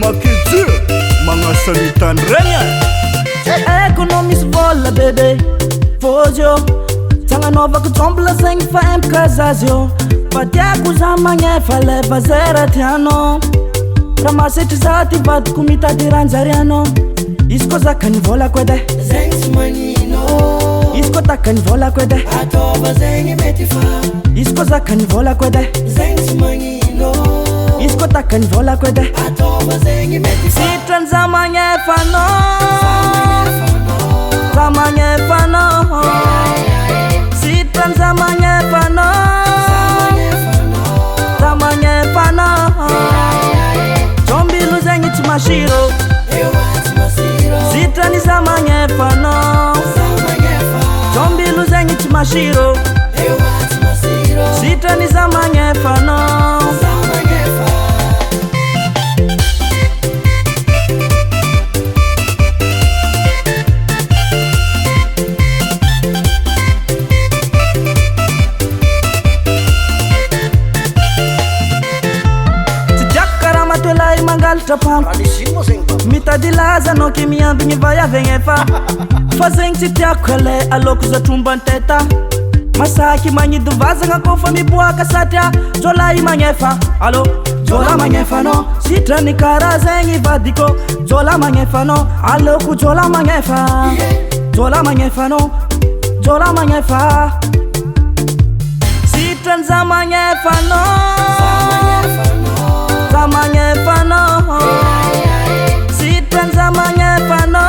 Makitsy magnasany tany regny Economisy vola bebe Vozy io Tagnanovako trombola zegny fa empaka zazy io Fa tiako za magnefa leva zay raha tianao Raha masetry za ty vadiko mitady ranjarianao Izy koa zakany volako edy zegny tsy magnino Izy koa takany volako edy ataova zegny mety fa Izy koa zakany volako edy zegny tsy magnino Izy koa takany volako edy ataova zegny mety fa Sitrany za magnefanao Za magnefanao Sitrany za magnefanao Za magnefanao Tombilo zegny tsy masiro Sitrany za magnefanao Tombilo zegny tsy masiro Sitrany za magnefanao Mitady laza anao ke miambigny vaiavegny efa Fa zegny tsy tiako ale aloko za trombany teta Masaky magnidy vazagna kofa miboaka satria Jolahy magnefa Allo Jola magnefanao Sitrany karaha zegny vadiko Jola magnefanao Aloko Jola magnefa Jola magnefanao Jola magnefa Sitrany za magnefanao Za magnefanao Sitrany za magnefanao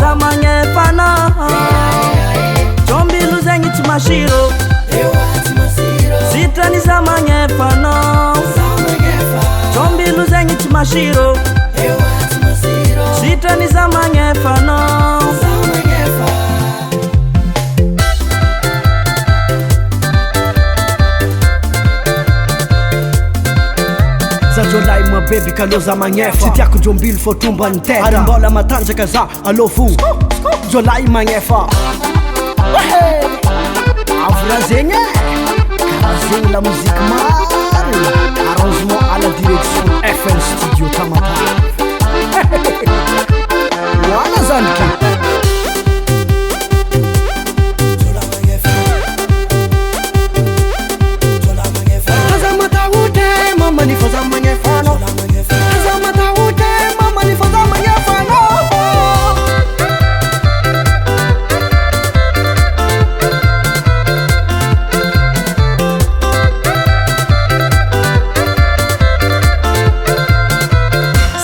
Za magnefanao Tombilo zegny tsy masiro Sitrany za magnefanao Tombilo zegny tsy masiro Sitrany za magnefanao Jolahy mabeby ka lo za magnefa Tsy tiako jombilo fô trombany teta Ary mbola matanjaka za alô fo Jolahy magnefa Avra zegny Karaha zegny la musique mary Arrangement à la direction FN Studio Tamatave Wana zany ke Mama faza magnefanao Faza mataote mama ni faza magnefanao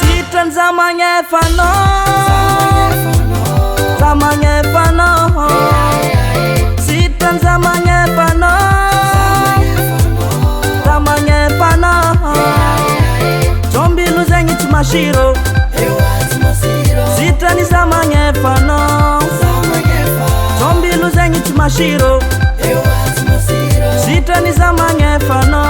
Sitrany za magnefanao Za magnefanao Sitrany za magnefanao Za magnefanao Tombilo zegny tsy masiro Sitrany za magnefanao Tombilo zegny tsy masiro Sitrany za magnefanao